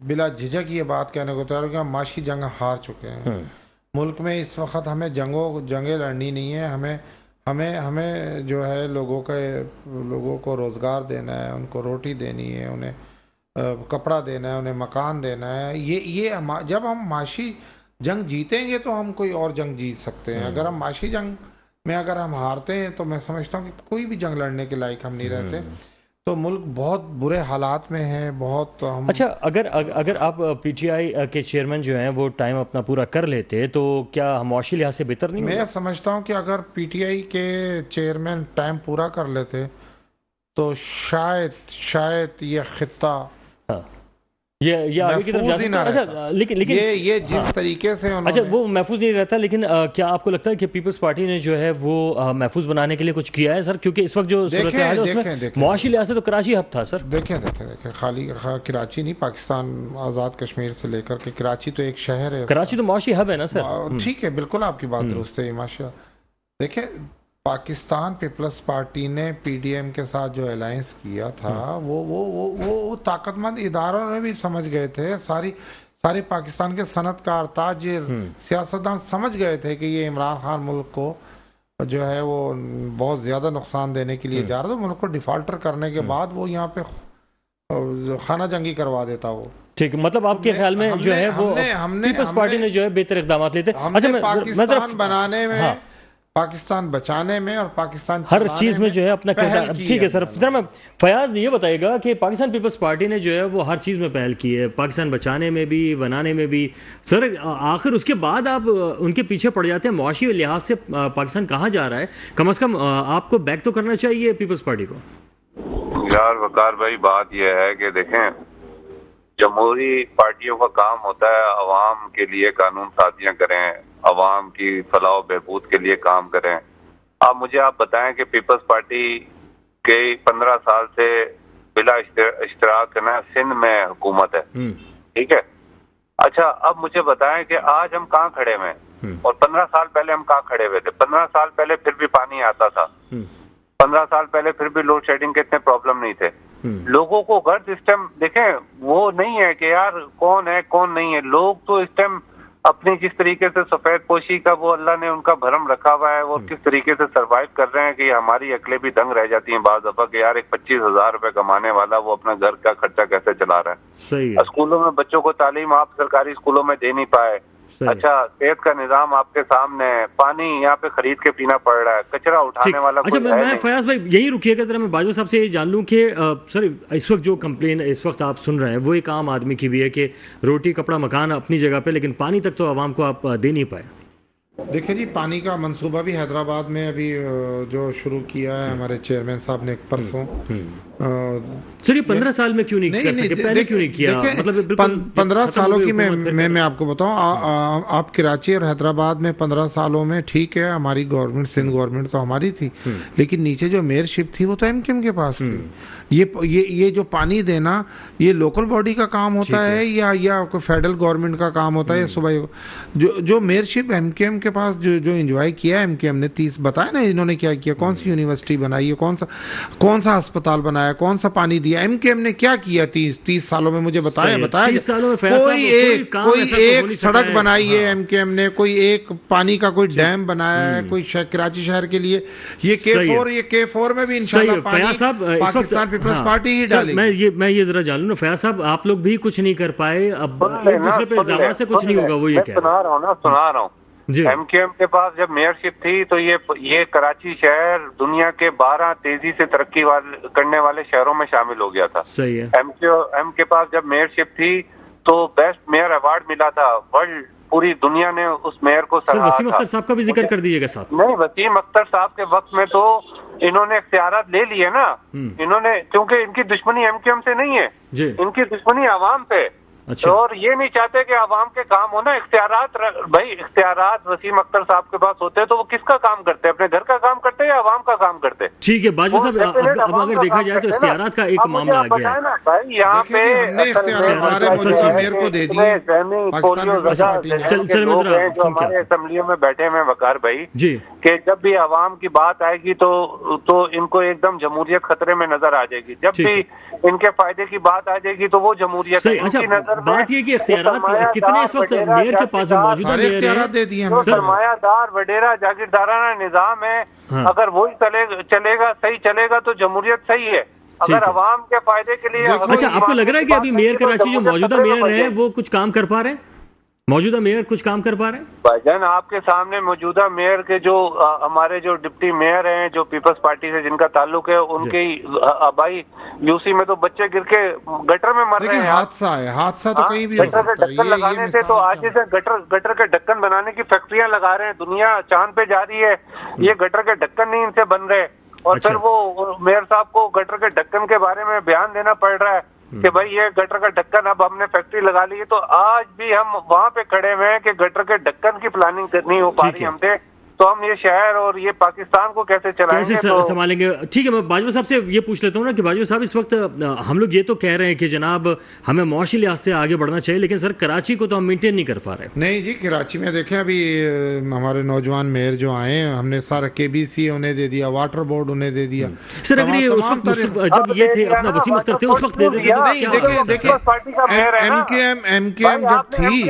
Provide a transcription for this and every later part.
بلا جھجک یہ بات کہنے کو تیار ہوں کہ ہم معاشی جنگ ہار چکے ہیں ملک میں اس وقت ہمیں جنگیں لڑنی نہیں ہے ہمیں جو ہے لوگوں کو روزگار دینا ہے ان کو روٹی دینی ہے انہیں کپڑا دینا ہے انہیں مکان دینا ہے یہ جب ہم معاشی جنگ جیتیں گے تو ہم کوئی اور جنگ جیت سکتے ہیں اگر ہم معاشی جنگ میں اگر ہم ہارتے ہیں تو میں سمجھتا ہوں کہ کوئی بھی جنگ لڑنے کے لائق ہم نہیں رہتے تو ملک بہت برے حالات میں ہے بہت اچھا اگر آپ پی ٹی آئی کے چیئرمین جو ہیں وہ ٹائم اپنا پورا کر لیتے تو کیا ہم معاشی لحاظ سے بہتر نہیں میں سمجھتا ہوں کہ اگر پی ٹی آئی کے چیئرمین ٹائم پورا کر لیتے تو شاید یہ خطہ یہ آگے کی طرف جا سکتا لیکن یہ جس طریقے سے اچھا وہ محفوظ نہیں رہتا لیکن کیا آپ کو لگتا ہے کہ پیپلز پارٹی نے جو ہے وہ محفوظ بنانے کے لیے کچھ کیا ہے سر کیونکہ اس وقت جو صورتحال ہے اس میں معاشی لحاظ سے تو کراچی ہب تھا سر دیکھیں خالی کراچی نہیں پاکستان آزاد کشمیر سے لے کر کے کراچی تو ایک شہر ہے کراچی تو معاشی ہب ہے نا سر ٹھیک ہے بالکل آپ کی بات درست ہے ماشاء دیکھیں پاکستان پیپلز پارٹی نے پی ڈی ایم کے ساتھ جو الائنس کیا تھا وہ طاقت مند اداروں نے بھی سمجھ گئے تھے سارے پاکستان کے صنعت کار تاجر سیاستدان سمجھ گئے تھے کہ یہ عمران خان ملک کو جو ہے وہ بہت زیادہ نقصان دینے کے لیے جا رہا تھا ملک کو ڈیفالٹر کرنے کے بعد وہ یہاں پہ خانہ جنگی کروا دیتا وہ ٹھیک مطلب آپ کے خیال میں جو ہے وہ پیپلز پارٹی نے جو ہے بہتر اقدامات لیتے پاکستان بنانے میں پاکستان بچانے میں اور پاکستان ہر چیز میں جو ہے اپنا کردار ٹھیک ہے سر فیاض یہ بتائے گا کہ پاکستان پیپلز پارٹی نے جو ہے وہ ہر چیز میں پہل کی ہے پاکستان بچانے میں بھی بنانے میں بھی سر آخر اس کے بعد آپ ان کے پیچھے پڑ جاتے ہیں معاشی لحاظ سے پاکستان کہاں جا رہا ہے کم از کم آپ کو بیک تو کرنا چاہیے پیپلز پارٹی کو یار وقار بھائی بات یہ ہے کہ دیکھیں جمہوری پارٹیوں کا کام ہوتا ہے عوام کے لیے قانون سازیاں کریں عوام کی فلاح و بہبود کے لیے کام کریں آپ بتائیں کہ پیپلز پارٹی کے 15 سال سے بلا اشتراک نا سندھ میں حکومت ہے ٹھیک ہے اچھا اب مجھے بتائیں کہ آج ہم کہاں کھڑے ہوئے ہیں اور 15 سال پہلے ہم کہاں کھڑے ہوئے تھے 15 سال پہلے پھر بھی پانی آتا تھا 15 سال پہلے پھر بھی لوڈ شیڈنگ کے اتنے پرابلم نہیں تھے لوگوں کو گھر سسٹم دیکھیں وہ نہیں ہے کہ یار کون ہے کون نہیں ہے لوگ تو اس ٹائم اپنی جس طریقے سے سفید پوشی کا وہ اللہ نے ان کا بھرم رکھا ہوا ہے وہ کس طریقے سے سروائیو کر رہے ہیں کہ ہماری عقلیں بھی دنگ رہ جاتی ہیں بعض دفعہ کہ یار ایک 25,000 روپے کمانے والا وہ اپنا گھر کا خرچہ کیسے چلا رہا ہے صحیح اسکولوں میں بچوں کو تعلیم آپ سرکاری اسکولوں میں دے نہیں پائے اچھا صحت کا نظام آپ کے سامنے ہے پانی یہاں پہ خرید کے پینا پڑ رہا ہے کچرا اٹھانے والا اچھا میں فیاض بھائی یہی رکیے گا ذرا میں باجوہ صاحب سے یہ جان لوں کہ سر اس وقت جو کمپلین اس وقت آپ سن رہے ہیں وہ ایک عام آدمی کی بھی ہے کہ روٹی کپڑا مکان اپنی جگہ پہ لیکن پانی تک تو عوام کو آپ دے نہیں پائے دیکھیں جی پانی کا منصوبہ بھی حیدرآباد میں ابھی جو شروع کیا ہے ہمارے چیئرمین صاحب نے پرسوں سر یہ 15 سال میں کیوں نہیں کر سکے پہلے کیوں نہیں کیا مطلب 15 سالوں کی میں آپ کو بتاؤں آپ کراچی اور حیدرآباد میں 15 سالوں میں ٹھیک ہے ہماری گورنمنٹ سندھ گورنمنٹ تو ہماری تھی لیکن نیچے جو میئر شپ تھی وہ تو ایم کیو ایم کے پاس تھی یہ جو پانی دینا یہ لوکل باڈی کا کام ہوتا ہے یا فیڈرل گورنمنٹ کا کام ہوتا ہے صوبائی جو میئر شپ ایم کیو ایم کے پاس جو انجوائے کیا ایم کیو ایم نے 30 بتایا نا انہوں نے کیا کیا کون سی یونیورسٹی بنائی ہے کون سا ہسپتال بنایا کون سا پانی دیا ایم کیو ایم نے کیا کیا 30 سالوں میں مجھے بتایا کوئی ایک سڑک بنائی ہے ایم کیو ایم نے کوئی ایک پانی کا کوئی ڈیم بنایا ہے کوئی کراچی شہر کے لیے یہ K4 میں بھی انشاءاللہ پانی پاکستان پیپلز پارٹی ہی ڈالے میں یہ ذرا جان لوں نا فیاض صاحب آپ لوگ بھی کچھ نہیں کر پائے اب ایک دوسرے پہ الزامات سے کچھ نہیں ہوگا وہ یہ کیا سنا رہا ہوں ایم کیو ایم کے پاس جب میئر شپ تھی تو یہ کراچی شہر دنیا کے 12 تیزی سے ترقی کرنے والے شہروں میں شامل ہو گیا تھا صحیح ہے ایم کے پاس جب میئر شپ تھی تو بیسٹ میئر ایوارڈ ملا تھا ورلڈ پوری دنیا نے اس میئر کو سراہا وسیم اختر صاحب کا بھی ذکر کر دیجیے گا ساتھ نہیں وسیم اختر صاحب کے وقت میں تو انہوں نے اختیارات لے لیے نا انہوں نے کیونکہ ان کی دشمنی ایم کیو ایم سے نہیں ہے ان کی دشمنی عوام پہ اور یہ نہیں چاہتے کہ عوام کے کام ہونا اختیارات وسیم اختر صاحب کے پاس ہوتے تو وہ کس کا کام کرتے اپنے گھر کا کام کرتے یا عوام کا کام کرتے ٹھیک ہے باجوہ صاحب اب اگر دیکھا جائے تو اختیارات کا ایک معاملہ آ گیا ہے بھائی یہاں پہ ہمارے اسمبلیوں میں بیٹھے ہوئے وقار بھائی کہ جب بھی عوام کی بات آئے گی تو ان کو ایک دم جمہوریت خطرے میں نظر آ جائے گی، جب بھی ان کے فائدے کی بات آ جائے گی تو وہ جمہوریت ہے۔ اچھا، بات یہ کہ اختیارات کتنے اس وقت میئر کے پاس جو موجودہ میئر ہے، سرمایہ دار وڈیرا جاگیردارانہ نظام ہے، اگر وہی چلے گا صحیح چلے گا تو جمہوریت صحیح ہے۔ اگر عوام کے فائدے کے لیے، اچھا آپ کو لگ رہا ہے کہ ابھی میئر کراچی جو موجودہ میئر ہے وہ کچھ کام کر پا رہے ہیں؟ موجودہ میئر کچھ کام کر پا رہے ہیں؟ بھائی جان آپ کے سامنے موجودہ میئر کے جو ہمارے جو ڈپٹی میئر ہیں جو پیپلز پارٹی سے جن کا تعلق ہے، ان کے بھائی یوسی میں تو بچے گر کے گٹر میں مر رہے ہیں۔ حادثہ تو کہیں بھی گٹر کے ڈھکن لگانے سے تو آج سے گٹر کے ڈھکن بنانے کی فیکٹریاں لگا رہے ہیں، دنیا چاند پہ جا رہی ہے، یہ گٹر کے ڈھکن نہیں ان سے بن رہے، اور پھر وہ میئر صاحب کو گٹر کے ڈھکن کے بارے میں بیان دینا پڑ رہا ہے کہ بھائی یہ گٹر کا ڈھکن اب ہم نے فیکٹری لگا لی ہے۔ تو آج بھی ہم وہاں پہ کھڑے ہوئے ہیں کہ گٹر کے ڈھکن کی پلاننگ نہیں ہو پا رہی ہم سے، تو ہم یہ شہر اور یہ پاکستان کو کیسے چلائیں گے، کیسے سنبھالیں گے؟ ٹھیک ہے، میں باجوہ صاحب سے یہ پوچھ لیتا ہوں نا کہ باجوہ صاحب اس وقت ہم لوگ یہ تو کہہ رہے ہیں کہ جناب ہمیں معاشی لحاظ سے آگے بڑھنا چاہیے، لیکن سر کراچی کو تو ہم مینٹین نہیں کر پا رہے۔ نہیں جی، کراچی میں دیکھیں ابھی ہمارے نوجوان میئر جو آئے ہیں، ہم نے سارا KBC انہیں دے دیا، واٹر بورڈ انہیں دے دیا۔ سر اگر یہ اس وقت جب یہ تھے اپنا وسیم اختر تھے اس وقت دے دیتے تو دیکھیں ایم کے ایم جب تھی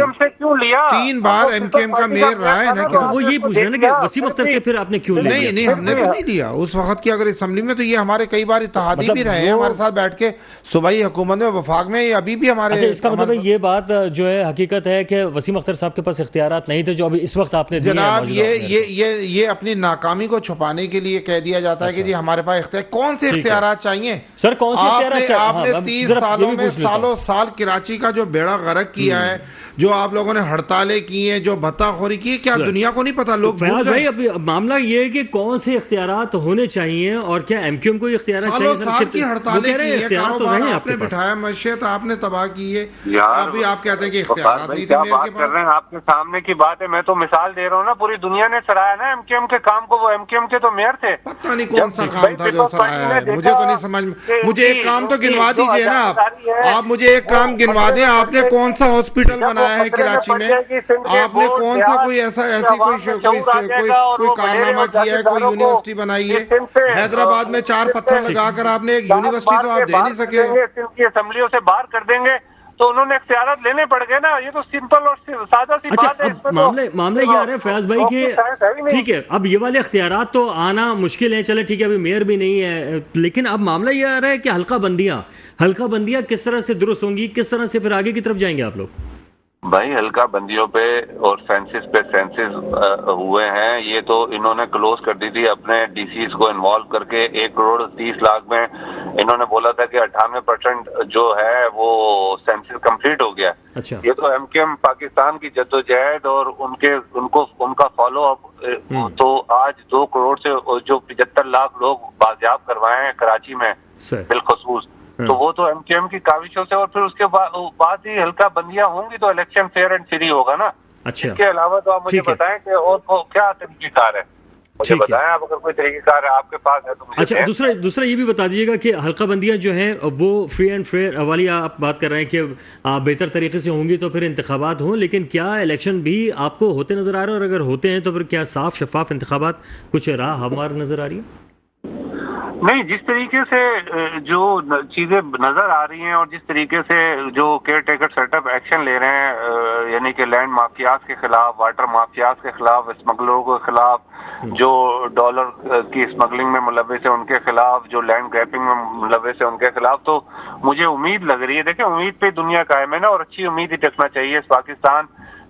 3 بار MKM کا میئر رہا ہے نا، وہ یہی پوچھ رہے ہیں کہ وسیم اختر سے پھر آپ نے کیوں لیا؟ نہیں ہم نے تو نہیں لیا اس وقت کی، اگر اسمبلی میں تو یہ ہمارے کئی بار اتحادی بھی رہے ہیں ہمارے ساتھ بیٹھ کے صوبائی حکومت میں، وفاق میں، یہ ابھی بھی ہمارے۔ اس کا مطلب یہ بات جو ہے حقیقت ہے کہ وسیم اختر صاحب کے پاس اختیارات نہیں تھے جو ابھی اس وقت آپ نے جناب یہ اپنی ناکامی کو چھپانے کے لیے کہہ دیا جاتا ہے کہ جی ہمارے پاس اختیار، کون سے اختیارات چاہیے سر؟ کون سے اختیارات؟ آپ نے 30 سالوں میں سالوں سال کراچی کا جو بیڑا غرق کیا ہے، جو آپ لوگوں نے ہڑتالیں کی ہیں، جو بھتہ خوری کی ہے، کیا دنیا کو نہیں پتا؟ لوگ فیاض بھائی اب معاملہ یہ ہے کہ کون سے اختیارات ہونے چاہیے اور کیا MKM کو اختیارات چاہیے؟ سال کی ہڑتالیں کی ہیں، کاروبار آپ نے بٹھایا، معیشت آپ نے تباہ کی ہے، ابھی آپ کہتے ہیں کہ اختیارات نہیں تھے میرے کے پاس۔ آپ کے سامنے کی بات ہے، میں تو مثال دے رہا ہوں نا، پوری دنیا نے سراہا نا MKM کے کام کو، وہ MKM کے تو میئر تھے، پتہ نہیں کون سا کام تھا جو سراہا ہے، مجھے تو نہیں سمجھ میں۔ مجھے ایک کام تو گنوا دیجئے نا آپ مجھے ایک کام گنوا دیں، آپ نے کون سا ہاسپٹل بنایا ہے کراچی میں؟ آپ نے کون سا کوئی ایسی کوئی کارنامہ کیا ہے، کوئی یونیورسٹی بنائی ہے؟ حیدرآباد میں 4 پتھر لگا کر آپ نے ایک یونیورسٹی تو آپ دے نہیں سکے۔ سندھ کی اسمبلیوں سے باہر کر دیں گے تو انہوں نے اختیارات لینے پڑ گئے نا، یہ تو سمپل اور سادہ سی بات ہے۔ معاملہ یہ آ رہا ہے فیاض بھائی کہ ٹھیک ہے اب یہ والے اختیارات تو آنا مشکل ہے، چلے ٹھیک ہے ابھی میئر بھی نہیں ہے، لیکن اب معاملہ یہ آ رہا ہے کہ حلقہ بندیاں کس طرح سے درست ہوں گی، کس طرح سے پھر آگے کی طرف جائیں گے آپ لوگ؟ بھائی حلقہ بندیوں پہ اور سینسز پہ سینسز ہوئے ہیں، یہ تو انہوں نے کلوز کر دی تھی اپنے DCs کو انوالو کر کے، 1,30,00,000 میں انہوں نے بولا تھا کہ 98% جو ہے وہ سینسز کمپلیٹ ہو گیا۔ اچھا، یہ تو MKM پاکستان کی جدوجہد اور ان کا فالو اپ، تو آج 2 کروڑ سے جو 75 لاکھ لوگ بازیاب کروائے ہیں کراچی میں بالخصوص، تو وہ تو MKM کی کاوشوں سے، اور پھر اس کے بعد ہی حلقہ بندیاں ہوں گی تو الیکشن فیئر اینڈ فری ہوگا نا۔ اچھا، اس کے علاوہ تو آپ مجھے بتائیں کہ اور کیا طریقہ کار ہے، مجھے بتائیں آپ، اگر کوئی طریقہ کار ہے آپ کے پاس ہے تو مجھے۔ اچھا، دوسرا یہ بھی بتا دیجیے گا کہ حلقہ بندیاں جو ہیں وہ فری اینڈ فیئر والی آپ بات کر رہے ہیں کہ بہتر طریقے سے ہوں گی تو پھر انتخابات ہوں، لیکن کیا الیکشن بھی آپ کو ہوتے نظر آ رہے ہیں، اور اگر ہوتے ہیں تو پھر کیا صاف شفاف انتخابات کچھ راہ ہموار نظر آ رہی ہے؟ نہیں، جس طریقے سے جو چیزیں نظر آ رہی ہیں اور جس طریقے سے جو caretaker set up action لے رہے ہیں، یعنی کہ لینڈ مافیاز کے خلاف، واٹر مافیاز کے خلاف، اسمگلروں کے خلاف، جو ڈالر کی اسمگلنگ میں ملوث ہے ان کے خلاف، جو لینڈ گریپنگ میں ملوث ہے ان کے خلاف، تو مجھے امید لگ رہی ہے، دیکھیں امید پہ دنیا قائم ہے نا، اور اچھی امید ہی رکھنا چاہیے اس پاکستان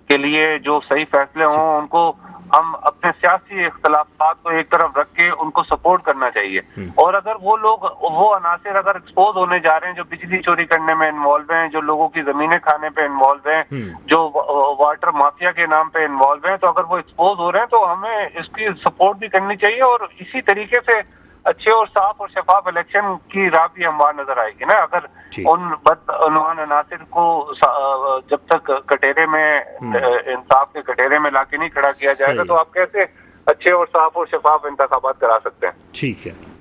کے لیے، جو صحیح فیصلے ہوں ان کو ہم اپنے سیاسی اختلافات کو ایک طرف رکھ کے ان کو سپورٹ کرنا چاہیے، اور اگر وہ عناصر اگر ایکسپوز ہونے جا رہے ہیں جو بجلی چوری کرنے میں انوالو ہیں، جو لوگوں کی زمینیں کھانے پہ انوالو ہیں، جو واٹر مافیا کے نام پہ انوالو ہیں، تو اگر وہ ایکسپوز ہو رہے ہیں تو ہمیں اس کی سپورٹ بھی کرنی چاہیے، اور اسی طریقے سے اچھے اور صاف اور شفاف الیکشن کی راہ بھی ہموار نظر آئے گی نا۔ اگر ان بدعنوان عناصر کو جب تک کٹہرے میں انصاف کے کٹہرے میں لا کے نہیں کھڑا کیا جائے گا تو آپ کیسے اچھے اور صاف اور شفاف انتخابات کرا سکتے ہیں؟ ٹھیک ہے۔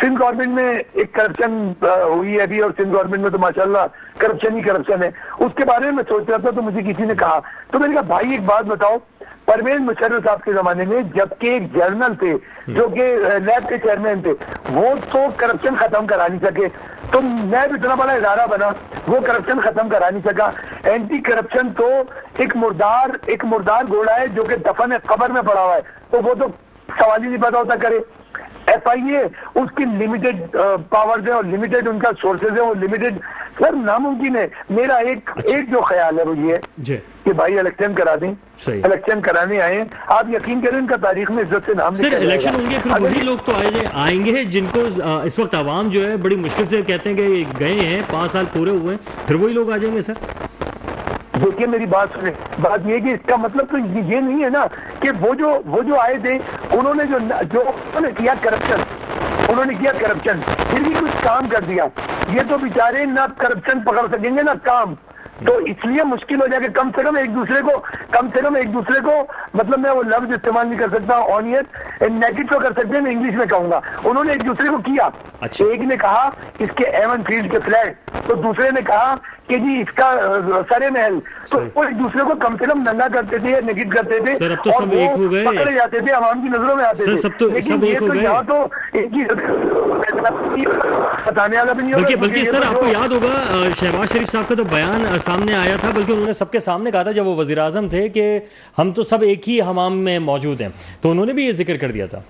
سندھ گورنمنٹ میں ایک کرپشن ہوئی ہے ابھی، اور سندھ گورنمنٹ میں تو ماشاءاللہ کرپشن ہی کرپشن ہے. اس کے بارے میں سوچ رہا تھا تو مجھے کسی نے کہا، تو میں نے کہا بھائی ایک بات بتاؤ، پرویز مشرف صاحب کے زمانے میں جبکہ ایک جرنل تھے جو کہ لیب کے چیئرمین تھے، وہ تو کرپشن ختم کرا نہیں سکے، تو نیب اتنا بڑا ادارہ بنا، وہ کرپشن ختم کرا نہیں سکا. اینٹی کرپشن تو ایک مردار گھوڑا ہے جو کہ دفن قبر میں پڑا ہوا ہے، تو وہ تو سوال ہی نہیں پیدا ہوتا کرے. ایف آئی اے اس کی لمیٹڈ پاورز ہیں اور لمیٹڈ ان کا سورسز ہیں، وہ لمیٹڈ سر ناممکن ہے. میرا ایک جو خیال ہے وہ یہ ہے کہ بھائی الیکشن کرا دیں، الیکشن کرانے آئے، آپ یقین کریں ان کا تاریخ میں عزت سے نام سر الیکشن ہوں گے پھر وہی لوگ تو آئیں گے جن کو اس وقت عوام جو ہے بڑی مشکل سے کہتے ہیں کہ گئے ہیں 5 سال پورے ہوئے ہیں، پھر وہی لوگ آ جائیں گے. سر دیکھیے میری بات سنیں، بات یہ کہ اس کا مطلب تو یہ نہیں ہے نا کہ وہ جو آئے تھے انہوں نے کیا کرپشن، پھر بھی کچھ کام کر دیا. یہ تو بیچارے نہ کرپشن پکڑ سکیں گے نہ کام، تو اس لیے مشکل ہو جائے کہ کم سے کم ایک دوسرے کو مطلب میں وہ لفظ استعمال نہیں کر سکتا، آنیت نیگیٹو تو کر سکتے ہیں، میں انگلش میں کہوں گا. انہوں نے ایک دوسرے کو کیا، ایک نے کہا اس کے ایون فیلڈ کے فلیٹ، تو دوسرے نے کہا کہ جی اس کا سرے محل، تو وہ ایک دوسرے کو کم سے کم ننگا کرتے تھے، نگیٹ کرتے تھے، سر اب تو سب ایک ہو گئے، پکڑے جاتے تھے، عوام کی نظروں میں آتے تھے. سب ایک ہو گئے. یہاں تو ایک ہی بتانے والا بھی نہیں ہوگا. بلکہ سر آپ کو یاد ہوگا شہباز شریف صاحب کا تو بیان سامنے آیا تھا، بلکہ انہوں نے سب کے سامنے کہا تھا جب وہ وزیر اعظم تھے کہ ہم تو سب ایک ہی حمام میں موجود ہیں، تو انہوں نے بھی یہ ذکر کر دیا تھا.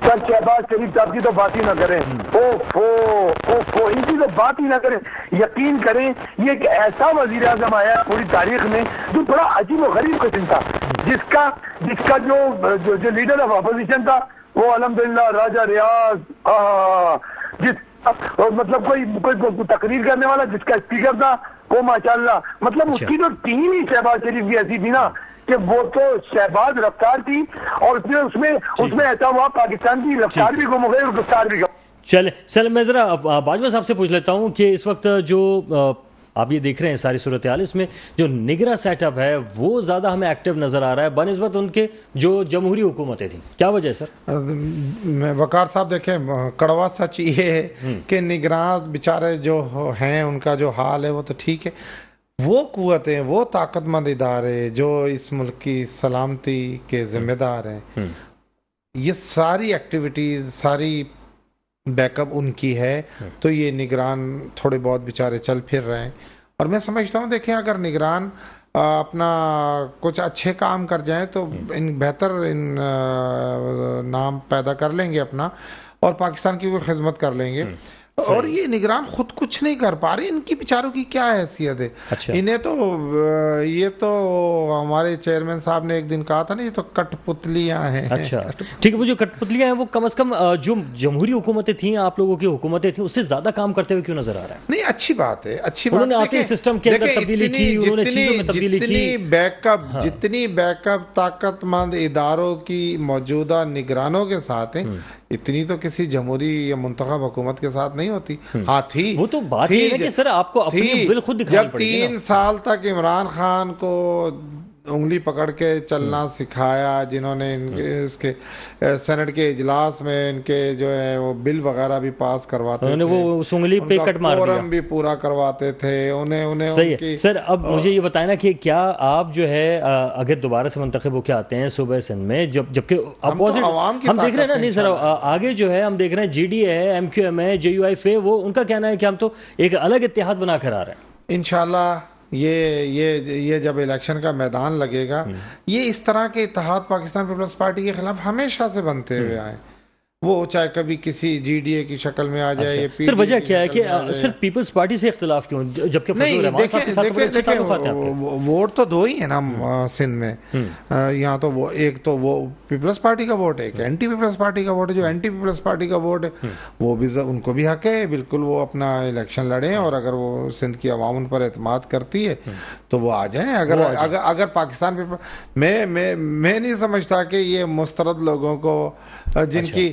سر شہباز شریف صاحب کی تو بات ہی نہ کریں، ان کی تو بات ہی نہ کریں. یقین کریں یہ ایک ایسا وزیر اعظم آیا پوری تاریخ میں جو بڑا عجیب و غریب قسم تھا، جس کا جو لیڈر آف اپوزیشن تھا وہ الحمدللہ راجہ ریاض، مطلب کوئی تقریر کرنے والا جس کا اسپیکر تھا وہ ماشاءاللہ، مطلب اس کی جو ٹیم ہی شہباز شریف کی ایسی تھی نا کہ وہ تو شہباز رفتار تھی، اور اس میں ایسا ہوا پاکستان کی رفتار بھی گم ہو گئی اور رفتار بھی گم. چلے سر میں ذرا باجوہ صاحب سے پوچھ لیتا ہوں کہ اس وقت جو آپ یہ دیکھ رہے ہیں ساری صورتحال، اس میں جو نگراں سیٹ اپ ہے وہ زیادہ ہمیں ایکٹیو نظر آ رہا ہے بنسبت ان کے جو جمہوری حکومتیں تھیں، کیا وجہ ہے سر؟ وقار صاحب دیکھیں، کڑوا سچ یہ ہے کہ نگراں بیچارے جو ہیں ان کا جو حال ہے وہ تو ٹھیک ہے، وہ قوتیں، وہ طاقت مند ادارے جو اس ملک کی سلامتی کے ذمہ دار ہیں، یہ ساری ایکٹیویٹیز، ساری بیک اپ ان کی ہے، تو یہ نگران تھوڑے بہت بیچارے چل پھر رہے ہیں. اور میں سمجھتا ہوں دیکھیں اگر نگران اپنا کچھ اچھے کام کر جائیں تو بہتر نام پیدا کر لیں گے اپنا، اور پاکستان کی کوئی خدمت کر لیں گے. اور یہ نگران خود کچھ نہیں کر پا رہے، ان کی بیچاروں کی کیا حیثیت ہے؟ انہیں تو یہ تو ہمارے چیئرمین صاحب نے ایک دن کہا تھا نا، یہ تو کٹ پتلیاں ہیں. اچھا ٹھیک ہے، وہ جو کٹ پتلیاں ہیں وہ کم از کم جو جمہوری حکومتیں تھیں، آپ لوگوں کی حکومتیں تھیں، اس سے زیادہ کام کرتے ہوئے کیوں نظر آ رہا ہے؟ نہیں اچھی بات ہے، اچھی بات. انہوں نے آتے سسٹم کے اندر تبدیلی کی، انہوں نے چیزوں میں تبدیلی کی. جتنی بیک اپ طاقت مند اداروں کی موجودہ نگرانوں کے ساتھ ہیں، اتنی تو کسی جمہوری یا منتخب حکومت کے ساتھ نہیں ہوتی. ہاں تھی، وہ تو بات یہ ہے کہ سر آپ کو اپنی بل خود دکھانی پڑے گی. جب 3 سال تک عمران خان کو انگلی پکڑ کے چلنا سکھایا، جنہوں نے اس کے سینٹ کے اجلاس میں ان کے جو ہے وہ بل وغیرہ بھی پاس کرواتے تھے، وہ اس انگلی پہ کٹ مار دیا، فورم بھی پورا کرواتے تھے انہیں. صحیح ہے سر. اب مجھے یہ بتائیں نا کہ کیا آپ جو ہے اگر دوبارہ سے منتخب ہو کے آتے ہیں صوبہ سندھ میں، جبکہ اپوزٹ ہم دیکھ رہے ہیں نا، نہیں سر آگے جو ہے ہم دیکھ رہے ہیں جی ڈی ہے، ایم کیو ایم ہے، جے یو آئی ہے، وہ ان کا کہنا ہے کہ ہم تو ایک الگ اتحاد بنا کر آ رہے ہیں. انشاءاللہ یہ جب الیکشن کا میدان لگے گا، یہ اس طرح کے اتحاد پاکستان پیپلز پارٹی کے خلاف ہمیشہ سے بنتے ہوئے آئے، وہ چاہے کبھی کسی جی ڈی اے کی شکل میں آ جائے. سر وجہ کیا ہے کہ صرف پیپلز پارٹی سے اختلاف کیوں، جبکہ فضل الرحمان صاحب کے ساتھ بڑے اچھے تعلقات ہیں آپ کے؟ ووٹ تو 2 ہی ہیں نا سندھ میں. یہاں تو وہ ایک تو وہ پیپلز پارٹی کا ووٹ ہے، ایک اینٹی پیپلز پارٹی کا ووٹ ہے. جو اینٹی پیپلز پارٹی کا ووٹ ہے وہ بھی ان کو بھی حق ہے بالکل، وہ اپنا الیکشن لڑیں، اور اگر وہ سندھ کی عوام ان پر اعتماد کرتی ہے تو وہ آ جائیں. اگر پاکستان میں نہیں سمجھتا کہ یہ مسترد لوگوں کو، جن کی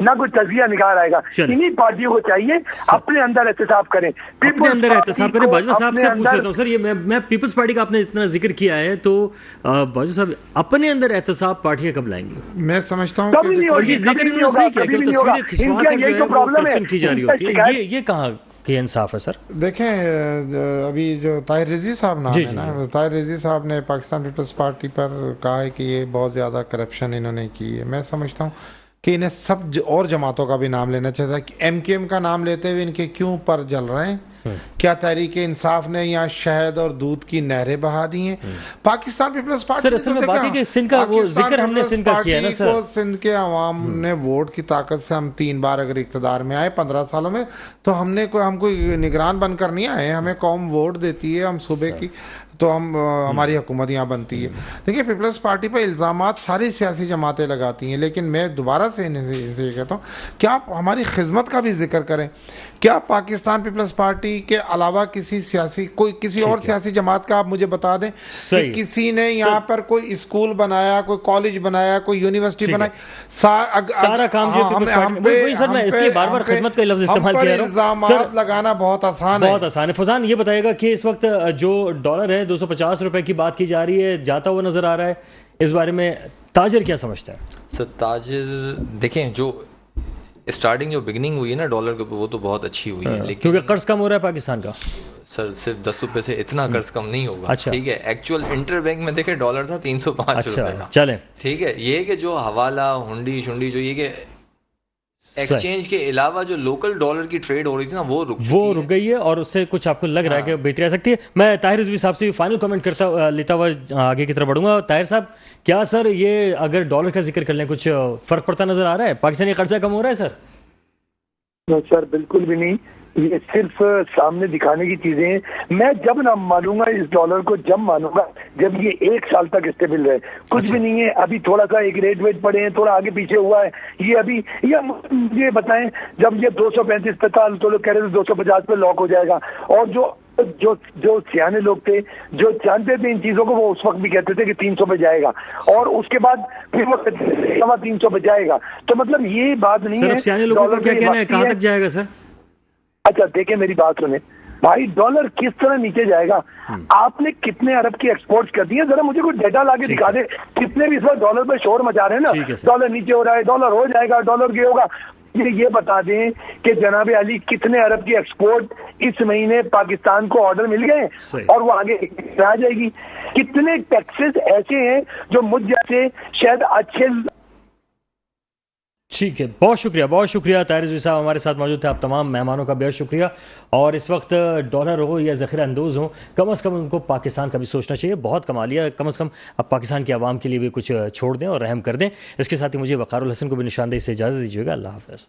نہ کوئی تجزیہ نکال آئے گا. انہیں پارٹیوں کو چاہیے اپنے اندر احتساب کریں, اپنے اندر احتساب کریں. باجوہ صاحب سے پوچھ لیتا ہوں سر, یہ میں پیپلز پارٹی کا آپ نے اتنا ذکر کیا ہے, تو باجوہ صاحب اپنے اندر احتساب پارٹیاں کب لائیں گی؟ میں سمجھتا ہوں کہ یہ ذکر انہوں نے صحیح کیا کہ تصویریں کھنچوا کر جو ہے وہ کرپشن کی جا رہی ہوتی ہے, یہ کہاں کہ انصاف ہے سر؟ دیکھیں ابھی جو طاہر رضوی صاحب نام ہے نا, طاہر رضوی صاحب نے پاکستان پیپلز پارٹی پر کہا ہے کہ یہ بہت زیادہ کرپشن انہوں نے کی ہے. میں سمجھتا ہوں کہ انہیں سب اور جماعتوں کا بھی نام لینا چاہیے. ایم کیو ایم کا نام لیتے ہوئے ان کے کیوں پر جل رہے ہیں؟ کیا تحریک انصاف نے یہاں شہد اور دودھ کی نہریں بہا دی ہیں؟ پاکستان پیپلز پارٹی سر اصل میں بات ہے کہ سندھ کا وہ ذکر ہم نے سندھ کا کیا ہے نا سر, سندھ کے عوام نے ووٹ کی طاقت سے ہم 3 بار اگر اقتدار میں آئے 15 سالوں میں, تو ہم کوئی نگران بن کر نہیں آئے, ہمیں قوم ووٹ دیتی ہے, ہم صوبے کی تو ہماری حکومت یہاں بنتی ہے. دیکھیں پیپلز پارٹی پر الزامات ساری سیاسی جماعتیں لگاتی ہیں, لیکن میں دوبارہ سے یہ کہتا ہوں کہ آپ ہماری خدمت کا بھی ذکر کریں. کیا پاکستان پیپلز پارٹی کے علاوہ کسی اور سیاسی جماعت کا آپ مجھے بتا دیں کہ کسی نے یہاں پر کوئی اسکول بنایا, کوئی کالج بنایا, کوئی یونیورسٹی بنائی؟ سارا کام خدمت کا لفظ استعمال کیا ہے. الزامات لگانا بہت آسان ہے, بہت آسان ہے. فضان یہ بتائے گا کہ اس وقت جو ڈالر ہے 250 روپے کی بات کی جا رہی ہے, جاتا ہوا نظر آ رہا ہے, اس بارے میں تاجر کیا سمجھتا ہے؟ سر تاجر دیکھیں جو اسٹارٹنگ جو بگننگ ہوئی ہے نا ڈالر کے وہ تو بہت اچھی ہوئی ہے, لیکن کیونکہ قرض کم ہو رہا ہے پاکستان کا. سر صرف 10 روپے سے اتنا قرض کم نہیں ہوگا, ٹھیک ہے. ایکچوئل انٹر بینک میں دیکھیں ڈالر تھا 305 روپے کا, چلیں ٹھیک ہے. یہ کہ جو حوالہ ہنڈی شنڈی جو یہ کہ ایکسچینج کے علاوہ جو لوکل ڈالر کی ٹریڈ ہو رہی تھی نا وہ رک گئی ہے, اور اس سے کچھ آپ کو لگ رہا ہے کہ بہتری آ سکتی ہے. میں طاہر رضوی صاحب سے فائنل کمنٹ لیتا ہوا آگے کی طرف بڑھوں گا. طاہر صاحب, کیا سر یہ اگر ڈالر کا ذکر کر لیں کچھ فرق پڑتا نظر آ رہا ہے؟ پاکستانی قرضہ کم ہو رہا ہے سر؟ سر بالکل بھی نہیں, یہ صرف سامنے دکھانے کی چیزیں ہیں. میں جب نہ مانوں گا اس ڈالر کو, جب مانوں گا جب یہ 1 سال تک اسٹیبل رہے. کچھ بھی نہیں ہے ابھی, تھوڑا سا ایک ریٹ ویٹ پڑے ہیں, تھوڑا آگے پیچھے ہوا ہے. یہ ابھی یہ بتائیں جب یہ 235 پہ تھا تو لوگ کہہ رہے تھے 250 پہ لاک ہو جائے گا, اور جو سیانے لوگ تھے جو جانتے تھے ان چیزوں کو, وہ اس وقت بھی کہتے تھے کہ 300 پہ جائے گا, اور اس کے بعد پھر وہ 300 پہ جائے گا. تو مطلب یہ بات نہیں ہے. سیانے لوگوں کا کیا کہنا ہے, کہاں تک جائے گا سر؟ اچھا دیکھیں میری بات سنیں بھائی, ڈالر کس طرح نیچے جائے گا؟ آپ نے کتنے ارب کی ایکسپورٹ کر دی ہے, ذرا مجھے کوئی ڈیٹا لا کے دکھا دے. کتنے بھی اس وقت ڈالر پہ شور مچا رہے ہیں نا, ڈالر نیچے ہو رہا ہے, ڈالر ہو جائے گا, ڈالر یہ ہوگا. یہ بتا دیں کہ جناب علی کتنے ارب کی ایکسپورٹ اس مہینے پاکستان کو آرڈر مل گئے اور وہ آگے آ جائے گی. کتنے ٹیکسز ایسے ہیں جو مجھ جیسے شاید اچھے. ٹھیک ہے, بہت شکریہ طاہر رضوی صاحب ہمارے ساتھ موجود تھے. آپ تمام مہمانوں کا بہت شکریہ. اور اس وقت ڈالر ہو یا ذخیرہ اندوز ہو, کم از کم ان کو پاکستان کا بھی سوچنا چاہیے. بہت کما لیا, کم از کم اب پاکستان کی عوام کے لیے بھی کچھ چھوڑ دیں اور رحم کر دیں. اس کے ساتھ ہی مجھے وقار الحسن کو بھی نشاندہی سے اجازت دیجیے گا. اللہ حافظ.